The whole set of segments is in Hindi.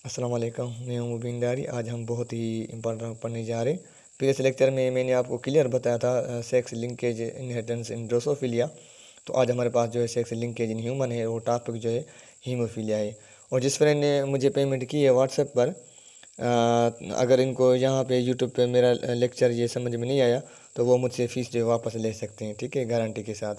अस्सलाम वालेकुम, मैं हूँ मुबीन डारी। आज हम बहुत ही इम्पोर्टेंट पढ़ने जा रहे हैं। प्रीवियस लेक्चर में मैंने आपको क्लियर बताया था सेक्स लिंकेज इनहेरिटेंस इन ड्रोसोफिलिया। तो आज हमारे पास जो है सेक्स लिंकेज इन ह्यूमन है, वो टॉपिक जो है हीमोफीलिया है। और जिस फ्रेंड ने मुझे पेमेंट की है व्हाट्सएप पर, अगर इनको यहाँ पे यूट्यूब पे मेरा लेक्चर ये समझ में नहीं आया तो वो मुझसे फ़ीस जो है वापस ले सकते हैं, ठीक है, गारंटी के साथ।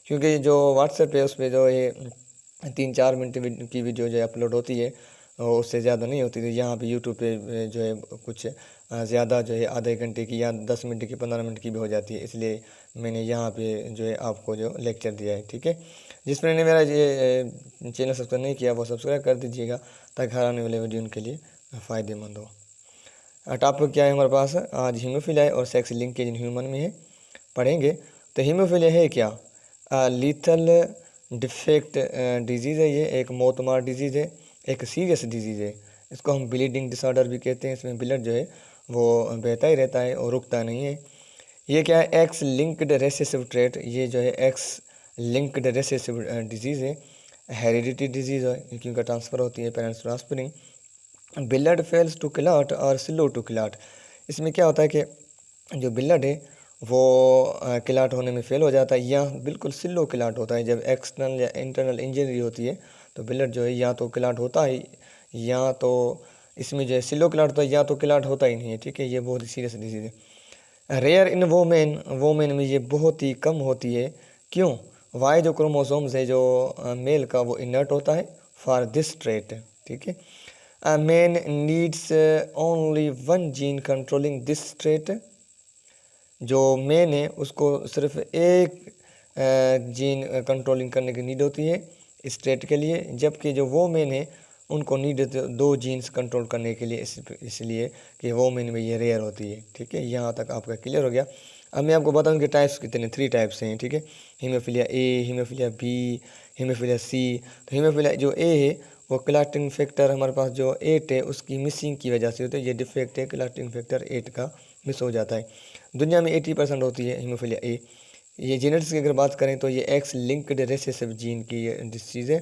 क्योंकि जो व्हाट्सएप है उस पर जो है 3-4 मिनट की वीडियो जो है अपलोड होती है और उससे ज़्यादा नहीं होती। तो यहाँ पे यूट्यूब पे जो है कुछ ज़्यादा जो है आधे घंटे की या 10 मिनट की 15 मिनट की भी हो जाती है, इसलिए मैंने यहाँ पे जो है आपको जो लेक्चर दिया है, ठीक है। जिस फ्रेंड ने मेरा ये चैनल सब्सक्राइब नहीं किया वो सब्सक्राइब कर दीजिएगा ताकि हर आने वाले वीडियो उनके लिए फ़ायदेमंद हो। टॉपिक क्या है हमारे पास आज? हीमोफीलिया और सेक्स लिंकेज इन ह्यूमन में है, पढ़ेंगे। तो हीमोफीलिया है क्या? लीथल डिफेक्ट डिजीज़ है, ये एक मौतमार डिजीज़ है, एक सीरियस डिजीज़ है। इसको हम ब्लीडिंग डिसऑर्डर भी कहते हैं। इसमें ब्लड जो है वो बहता ही रहता है और रुकता नहीं है। ये क्या है? एक्स लिंक्ड रेसेसिव ट्रेट, ये जो है एक्स लिंक्ड रेसेसिव डिजीज़ है, हेरिडिटी डिजीज़ है क्योंकि उनका ट्रांसफ़र होती है parents transferring. Blood fails to clot और स्लो टू क्लॉट। इसमें क्या होता है कि जो ब्लड है वो क्लॉट होने में फेल हो जाता है या बिल्कुल स्लो क्लॉट होता है। जब एक्सटर्नल या इंटरनल इंजरी होती है तो ब्लड जो है या तो क्लॉट होता है या तो इसमें जो है स्लो क्लॉट होता है या तो क्लॉट होता ही नहीं है, ठीक है। ये बहुत ही सीरियस डिजीज़ है। रेयर इन वोमेन में ये बहुत ही कम होती है। क्यों? वाई जो क्रोमोसोम्स है जो मेल का वो इनर्ट होता है फॉर दिस ट्रेट, ठीक है। A man needs only one gene controlling this trait। जो मैन है उसको सिर्फ एक जीन कंट्रोलिंग करने की नीड होती है इस ट्रेट के लिए, जबकि जो वो मैन है उनको नीड दो जीन्स कंट्रोल करने के लिए, इसलिए कि वो मैन में ये रेयर होती है, ठीक है। यहाँ तक आपका क्लियर हो गया। अब मैं आपको बताऊँ कि टाइप्स कितने, 3 टाइप्स हैं, ठीक है। Haemophilia A, haemophilia B, haemophilia C. तो हीमोफीलिया जो ए है वो क्लॉटिंग फैक्टर हमारे पास जो 8 है उसकी मिसिंग की वजह से होता है। ये डिफेक्ट है, क्लॉटिंग फैक्टर 8 का मिस हो जाता है। दुनिया में 80% होती है हीमोफीलिया ए। ये जेनेटिक्स की अगर बात करें तो ये एक्स लिंक्ड रेसेसिव जीन की ये डिसीज़ है।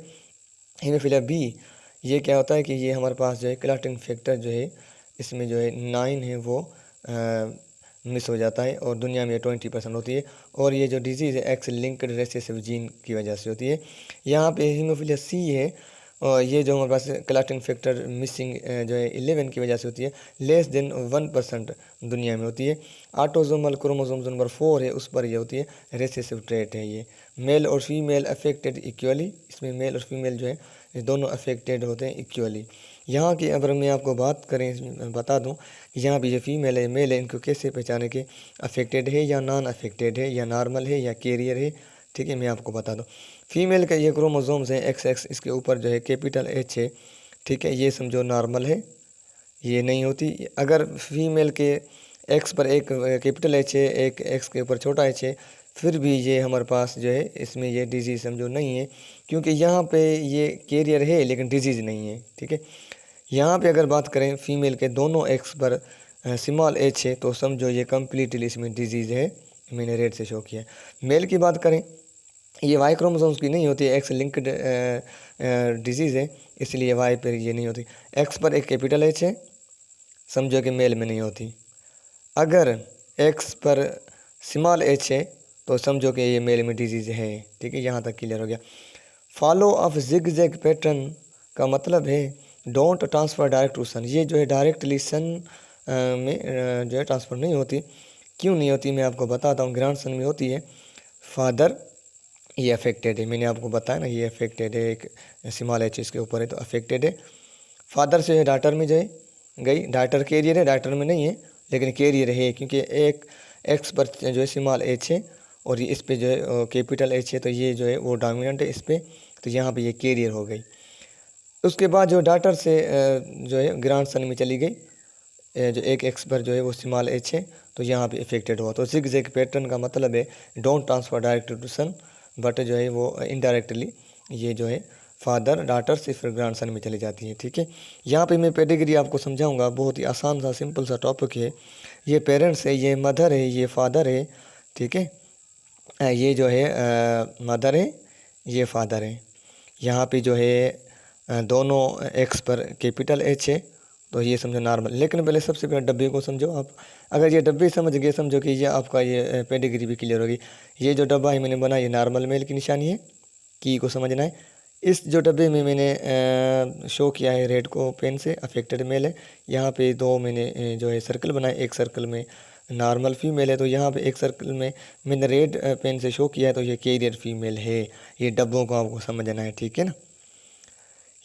हीमोफीलिया बी, ये क्या होता है कि ये हमारे पास जो है क्लॉटिंग फैक्टर जो है इसमें जो है 9 है वो मिस हो जाता है और दुनिया में 20% होती है। और ये जो डिजीज़ है एक्स लिंक्ड रेसेसिव जीन की वजह से होती है। यहाँ पे हीमोफीलिया सी है और ये जो हमारे पास क्लॉटिंग फैक्टर मिसिंग जो है 11 की वजह से होती है, लेस देन 1% दुनिया में होती है। ऑटोसोमल क्रोमोसोम्स नंबर 4 है उस पर ये होती है, रेसेसिव ट्रेट है ये। मेल और फीमेल अफेक्टेड इक्वली, इसमें मेल और फीमेल जो है ये दोनों अफेक्टेड होते हैं इक्वली। यहाँ की अगर मैं आपको बात करें बता दूँ, यहाँ भी जो फीमेल है मेल है इनको कैसे पहचाने के अफेक्टेड है या नॉन अफेक्टेड है या नॉर्मल है या कैरियर है, ठीक है, मैं आपको बता दूँ। फीमेल का ये क्रोमोसोम्स है XX, इसके ऊपर जो है कैपिटल H है, ठीक है, ये समझो नॉर्मल है, ये नहीं होती। अगर फीमेल के एक्स पर एक कैपिटल H है, एक एक्स के ऊपर छोटा H है, फिर भी ये हमारे पास जो है इसमें ये डिजीज़ समझो नहीं है, क्योंकि यहाँ पे ये कैरियर है लेकिन डिजीज़ नहीं है, ठीक है। यहाँ पे अगर बात करें फीमेल के दोनों एक्स पर स्मॉल H है तो समझो ये कम्प्लीटली इसमें डिजीज़ है, मैंने रेड से शो किया। मेल की बात करें, ये वाई क्रोमोसोम्स की नहीं होती, एक्स लिंक्ड डिजीज़ है इसलिए वाई पर ये नहीं होती। एक्स पर एक कैपिटल H है, समझो कि मेल में नहीं होती। अगर एक्स पर स्मॉल H है तो समझो कि ये मेल में डिजीज़ है, ठीक है। यहाँ तक क्लियर हो गया। फॉलो ऑफ जिग-जैग पैटर्न का मतलब है डोंट ट्रांसफ़र डायरेक्ट टू सन। ये जो है डायरेक्टली सन में जो है ट्रांसफ़र नहीं होती। क्यों नहीं होती मैं आपको बताता हूँ। ग्रैंड सन में होती है। फादर ये अफेक्टेड है, मैंने आपको बताया ना, ये अफेक्टेड है, एक स्मॉल H इसके ऊपर है तो अफेक्टेड है। फादर से है डाटर में जाए गई, डाटर कैरियर है, डाटर में नहीं है लेकिन कैरियर है क्योंकि एक एक्स पर जो है स्मॉल H है और ये इस पे जो है कैपिटल H है तो ये जो है वो डोमिनेंट है इस पर, तो यहाँ पे ये कैरियर हो गई। उसके बाद जो डाटर से जो है ग्रैंड सन में चली गई, जो एक एक्स पर जो है वो स्मॉल H है तो यहाँ पे इफेक्टेड हुआ। तो जिग-जैग पैटर्न का मतलब है don't transfer direct to son, but जो है वो इनडायरेक्टली ये जो है फादर डाटर से फिर ग्रैंड सन में चली जाती है, ठीक है। यहाँ पे मैं पेडिग्री आपको समझाऊंगा, बहुत ही आसान सा सिंपल सा टॉपिक है। ये पेरेंट्स है, ये मदर है, ये फादर है, ठीक है। ये जो है मदर है, ये फादर है। यहाँ पे जो है दोनों एक्स पर कैपिटल एच है, तो ये समझो नॉर्मल। लेकिन पहले सबसे पहले डब्बे को समझो आप। अगर ये डब्बे समझ गए, समझो कि ये आपका ये पेडिग्री भी क्लियर होगी। ये जो डब्बा है मैंने बनाया, ये नॉर्मल मेल की निशानी है, की को समझना है। इस जो डब्बे में मैंने शो किया है रेड को पेन से, अफेक्टेड मेल है। यहाँ पे दो मैंने जो है सर्कल बनाए, एक सर्कल में नॉर्मल फीमेल है, तो यहाँ पे एक सर्कल में मैंने रेड पेन से शो किया है, तो ये कैरियर फीमेल है। ये डब्बों को आपको समझना है, ठीक है ना।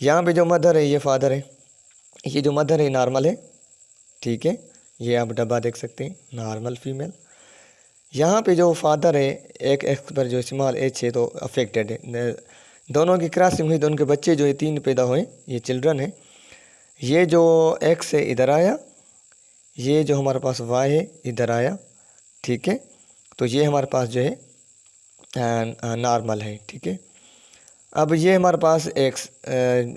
यहाँ पे जो मदर है ये फादर है, ये जो मदर है नॉर्मल है, ठीक है। ये आप डब्बा देख सकते हैं, नॉर्मल फीमेल। यहाँ पे जो फादर है, एक एक्स पर जो स्मॉल एच है, तो अफेक्टेड है। दोनों की क्रॉसिंग हुई तो उनके बच्चे जो है 3 पैदा हुए, ये चिल्ड्रन है। ये जो एक्स है इधर आया, ये जो हमारे पास वाई है इधर आया, ठीक है। तो ये हमारे पास जो है नॉर्मल है, ठीक है। अब ये हमारे पास एक्स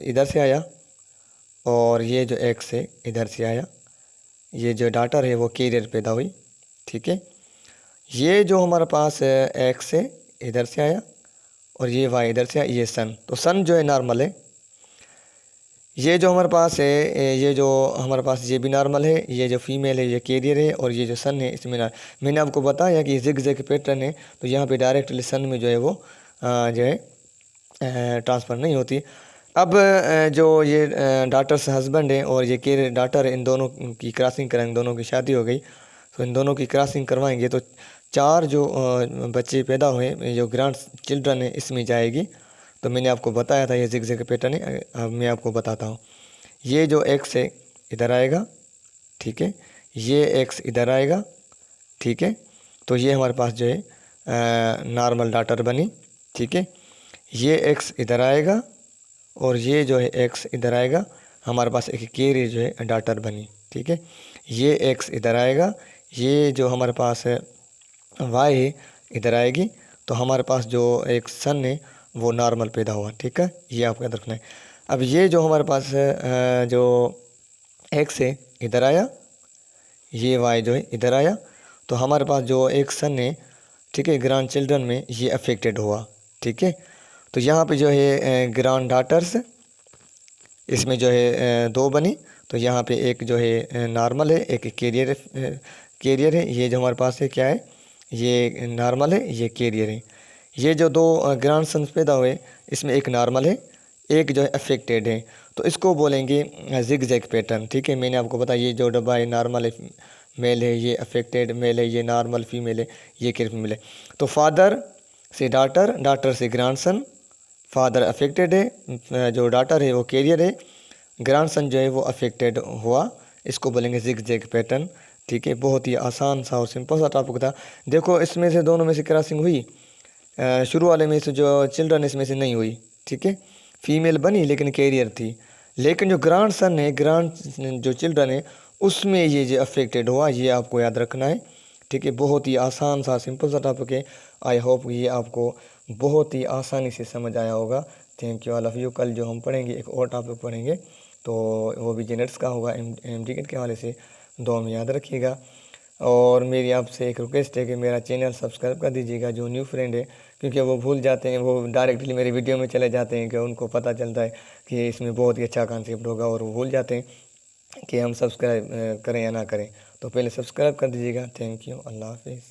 इधर से आया, और ये जो एक्स है इधर से आया। ये जो डॉटर है वो कैरियर पैदा हुई, ठीक है। ये जो हमारे पास एक्स है इधर से आया, और ये वाई इधर से आया, ये सन। तो सन जो है नॉर्मल है। ये जो हमारे पास है, ये जो हमारे पास ये भी नॉर्मल है। ये जो फीमेल है ये कैरियर है, और ये जो सन है इसमें मैंने आपको बताया कि जिग जैग पैटर्न है, तो यहाँ पे डायरेक्टली सन में जो है वो जो है ट्रांसफ़र नहीं होती। अब जो ये डॉटर्स हस्बैंड है और ये कैरियर डॉटर है, इन दोनों की क्रॉसिंग कराएंगे, दोनों की शादी हो गई, तो इन दोनों की क्रॉसिंग करवाएंगे, तो 4 जो बच्चे पैदा हुए, जो ग्रैंड चिल्ड्रन है, इसमें जाएगी। तो मैंने आपको बताया था ये जिग जैग पैटर्न है। अब मैं आपको बताता हूँ। ये जो एक्स है इधर आएगा, ठीक है। ये एक्स इधर आएगा, ठीक है। तो ये हमारे पास जो है नॉर्मल डॉटर बनी, ठीक है। ये एक्स इधर आएगा, और ये जो है एक्स इधर आएगा, हमारे पास एक कैरियर जो है डॉटर बनी, ठीक है। ये एक्स इधर आएगा, ये जो हमारे पास है वाई है इधर आएगी, तो हमारे पास जो एक सन है वो नॉर्मल पैदा हुआ, ठीक है। ये आपको याद रखना है। अब ये जो हमारे पास जो एक्स है इधर आया, ये वाई जो है इधर आया, तो हमारे पास जो एक सन है, ठीक है, ग्रैंड चिल्ड्रन में ये अफेक्टेड हुआ, ठीक है। तो यहाँ पे जो है ग्रैंड डॉटर्स, इसमें जो है 2 बनी, तो यहाँ पे एक जो है नॉर्मल है, एक कैरियर है। ये जो हमारे पास है क्या है, ये नॉर्मल है, ये कैरियर है। ये जो 2 ग्रैंड सन्स पैदा हुए, इसमें एक नॉर्मल है, एक जो है अफेक्टेड है, तो इसको बोलेंगे जिग जैग पैटर्न, ठीक है। मैंने आपको बताया ये जो डब्बा है नॉर्मल है मेल है, ये अफेक्टेड मेल है, ये नॉर्मल फीमेल है, ये कैरियर फीमेल है। तो फादर से डॉटर, डॉटर से ग्रैंड सन, फादर अफेक्टेड है, जो डॉटर है वो कैरियर है, ग्रैंड सन जो है वो अफेक्टेड हुआ, इसको बोलेंगे जिग जैग पैटर्न, ठीक है। बहुत ही आसान सा और सिंपल सा टॉपिक था। देखो इसमें से दोनों में से क्रॉसिंग हुई, शुरू वाले में से जो चिल्ड्रन इसमें से नहीं हुई, ठीक है। फीमेल बनी लेकिन कैरियर थी। लेकिन जो ग्रैंड सन है, ग्रैंड जो चिल्ड्रन है, उसमें ये जो अफेक्टेड हुआ, ये आपको याद रखना है, ठीक है। बहुत ही आसान सा सिंपल सा टॉपिक है। आई होप ये आपको बहुत ही आसानी से समझ आया होगा। Thank you all of you. कल जो हम पढ़ेंगे एक और टॉपिक पढ़ेंगे, तो वो भी जेनेटिक्स का होगा, एमटीकेट के हवाले से। दो में याद रखिएगा। और मेरी आपसे एक रिक्वेस्ट है कि मेरा चैनल सब्सक्राइब कर दीजिएगा, जो न्यू फ्रेंड है, क्योंकि वो भूल जाते हैं, वो डायरेक्टली मेरी वीडियो में चले जाते हैं कि उनको पता चलता है कि इसमें बहुत ही अच्छा कॉन्सेप्ट होगा, और वो भूल जाते हैं कि हम सब्सक्राइब करें या ना करें। तो पहले सब्सक्राइब कर दीजिएगा। थैंक यू, अल्लाह हाफिज़।